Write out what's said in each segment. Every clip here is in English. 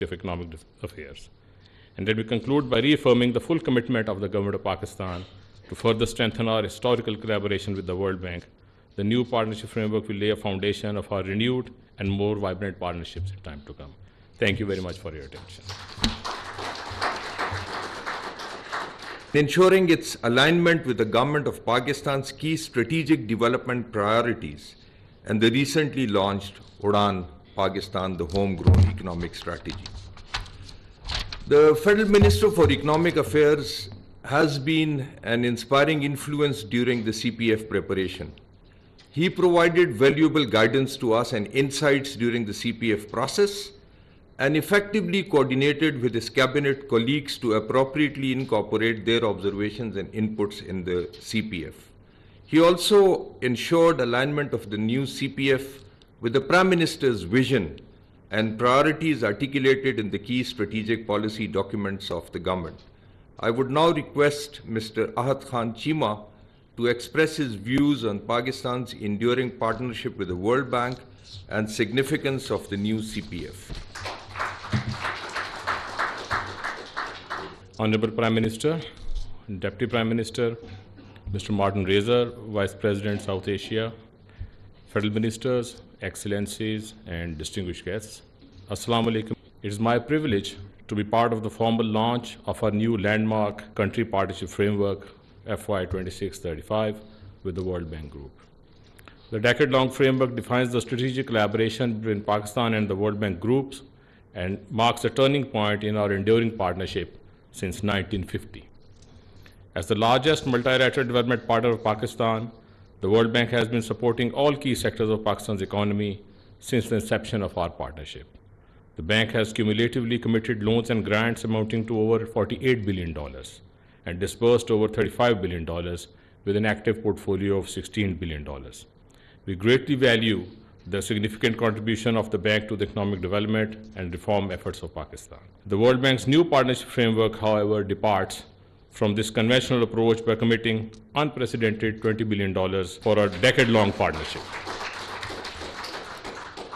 of Economic Affairs. And then we conclude by reaffirming the full commitment of the Government of Pakistan to further strengthen our historical collaboration with the World Bank. The new partnership framework will lay a foundation of our renewed and more vibrant partnerships in time to come. Thank you very much for your attention. Ensuring its alignment with the Government of Pakistan's key strategic development priorities and the recently launched Udan Pakistan, the homegrown economic strategy. The Federal Minister for Economic Affairs has been an inspiring influence during the CPF preparation. He provided valuable guidance to us and insights during the CPF process and effectively coordinated with his cabinet colleagues to appropriately incorporate their observations and inputs in the CPF. He also ensured alignment of the new CPF with the Prime Minister's vision and priorities articulated in the key strategic policy documents of the government. I would now request Mr. Ahad Khan Chima to express his views on Pakistan's enduring partnership with the World Bank and significance of the new CPF. Honorable Prime Minister, Deputy Prime Minister, Mr. Martin Reza, Vice President, South Asia, Federal Ministers, Excellencies, and distinguished guests. Assalamu alaikum. It is my privilege to be part of the formal launch of our new landmark country partnership framework, FY 26-35, with the World Bank Group. The decade-long framework defines the strategic collaboration between Pakistan and the World Bank groups and marks a turning point in our enduring partnership since 1950. As the largest multilateral development partner of Pakistan, the World Bank has been supporting all key sectors of Pakistan's economy since the inception of our partnership. The bank has cumulatively committed loans and grants amounting to over $48 billion and disbursed over $35 billion with an active portfolio of $16 billion. We greatly value the significant contribution of the bank to the economic development and reform efforts of Pakistan. The World Bank's new partnership framework, however, departs from this conventional approach by committing unprecedented $20 billion for a decade-long partnership.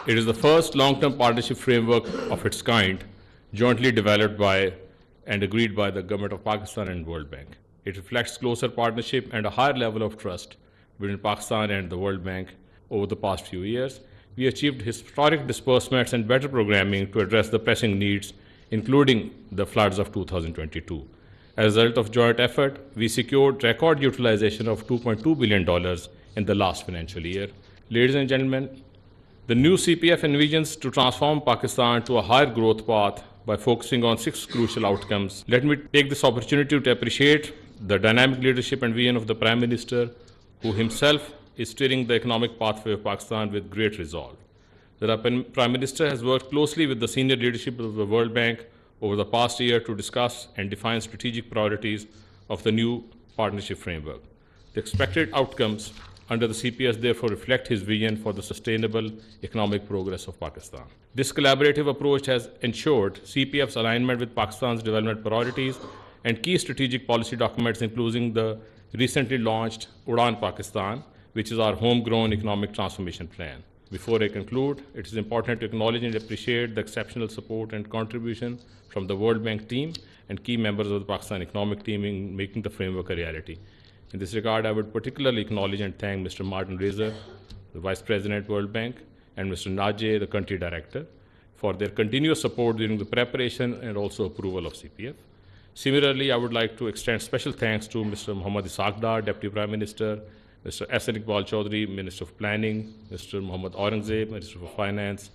It is the first long-term partnership framework of its kind jointly developed by and agreed by the Government of Pakistan and World Bank. It reflects closer partnership and a higher level of trust between Pakistan and the World Bank. Over the past few years, we achieved historic disbursements and better programming to address the pressing needs, including the floods of 2022. As a result of joint effort, we secured record utilization of $2.2 billion in the last financial year. Ladies and gentlemen, the new CPF envisions to transform Pakistan to a higher growth path by focusing on 6 crucial outcomes. Let me take this opportunity to appreciate the dynamic leadership and vision of the Prime Minister, who himself is steering the economic pathway of Pakistan with great resolve. The Prime Minister has worked closely with the senior leadership of the World Bank over the past year to discuss and define strategic priorities of the new partnership framework. The expected outcomes under the CPS therefore reflect his vision for the sustainable economic progress of Pakistan. This collaborative approach has ensured CPF's alignment with Pakistan's development priorities and key strategic policy documents, including the recently launched Udan Pakistan, which is our homegrown economic transformation plan. Before I conclude, it is important to acknowledge and appreciate the exceptional support and contribution from the World Bank team and key members of the Pakistan economic team in making the framework a reality. In this regard, I would particularly acknowledge and thank Mr. Martin Reza, the Vice President, World Bank, and Mr. Najee, the Country Director, for their continuous support during the preparation and also approval of CPF. Similarly, I would like to extend special thanks to Mr. Muhammad Ishaq Dar, Deputy Prime Minister, Mr. Ahsan Iqbal Chaudhry, Minister of Planning, Mr. Muhammad Aurangzeb, Minister of Finance,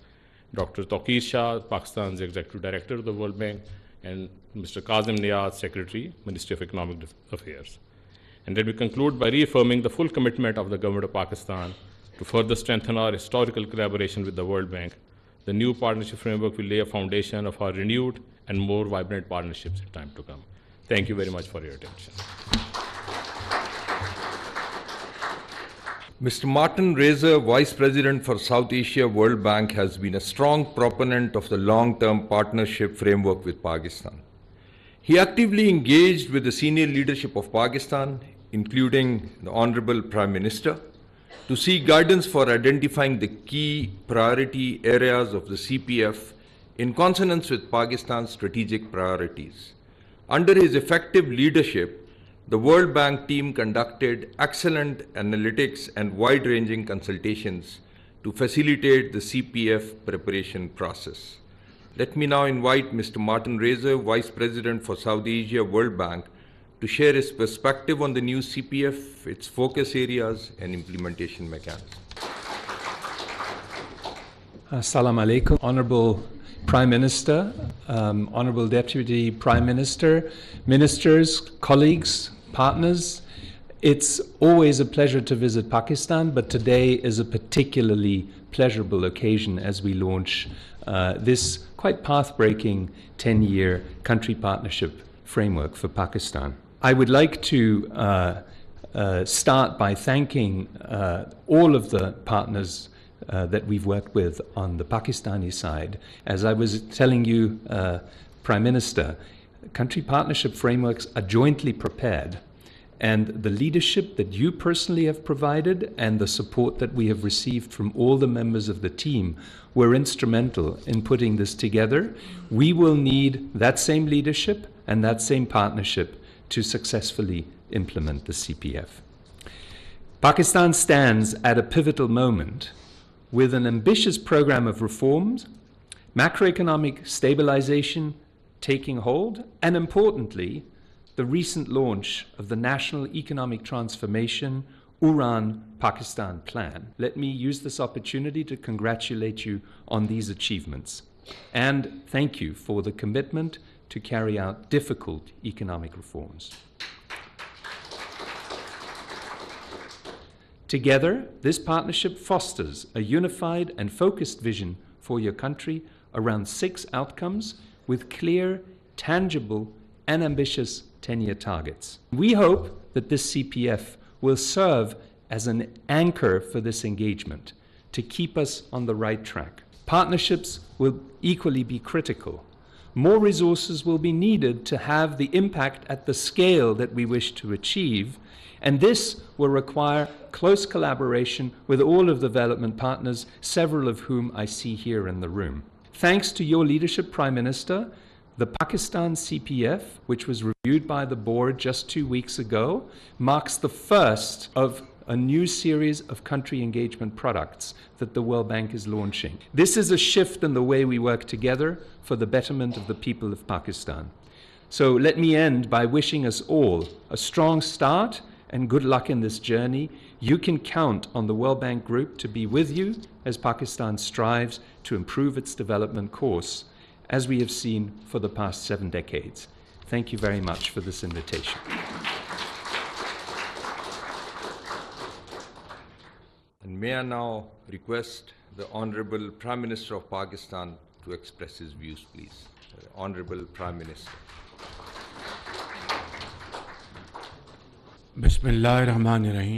Dr. Tawqir Shah, Pakistan's Executive Director of the World Bank, and Mr. Kazim Niaz, Secretary, Ministry of Economic Affairs. And then we conclude by reaffirming the full commitment of the Government of Pakistan to further strengthen our historical collaboration with the World Bank. The new partnership framework will lay a foundation of our renewed and more vibrant partnerships in time to come. Thank you very much for your attention. Mr. Martin Reza, Vice President for South Asia World Bank, has been a strong proponent of the long-term partnership framework with Pakistan. He actively engaged with the senior leadership of Pakistan, including the Honorable Prime Minister, to seek guidance for identifying the key priority areas of the CPF in consonance with Pakistan's strategic priorities. Under his effective leadership, the World Bank team conducted excellent analytics and wide-ranging consultations to facilitate the CPF preparation process. Let me now invite Mr. Martin Razor, Vice President for South Asia World Bank, to share his perspective on the new CPF, its focus areas, and implementation mechanisms. Assalamu alaikum. Honorable Prime Minister, Honorable Deputy Prime Minister, ministers, colleagues, partners, it's always a pleasure to visit Pakistan, but today is a particularly pleasurable occasion as we launch this quite path-breaking 10-year country partnership framework for Pakistan. I would like to start by thanking all of the partners that we've worked with on the Pakistani side. As I was telling you, Prime Minister, country partnership frameworks are jointly prepared, and the leadership that you personally have provided and the support that we have received from all the members of the team were instrumental in putting this together. We will need that same leadership and that same partnership to successfully implement the CPF. Pakistan stands at a pivotal moment with an ambitious program of reforms, macroeconomic stabilization taking hold, and importantly, the recent launch of the National Economic Transformation Uran Pakistan Plan. Let me use this opportunity to congratulate you on these achievements and thank you for the commitment to carry out difficult economic reforms. Together, this partnership fosters a unified and focused vision for your country around 6 outcomes with clear, tangible, and ambitious 10-year targets. We hope that this CPF will serve as an anchor for this engagement to keep us on the right track. Partnerships will equally be critical. More resources will be needed to have the impact at the scale that we wish to achieve, and this will require close collaboration with all of the development partners, several of whom I see here in the room. Thanks to your leadership, Prime Minister, the Pakistan CPF, which was reviewed by the board just 2 weeks ago, marks the first of a new series of country engagement products that the World Bank is launching. This is a shift in the way we work together for the betterment of the people of Pakistan. So let me end by wishing us all a strong start and good luck in this journey. You can count on the World Bank Group to be with you as Pakistan strives to improve its development course, as we have seen for the past 7 decades. Thank you very much for this invitation. And may I now request the Honorable Prime Minister of Pakistan to express his views, please. Honorable Prime Minister. Bismillahirrahmanirrahim.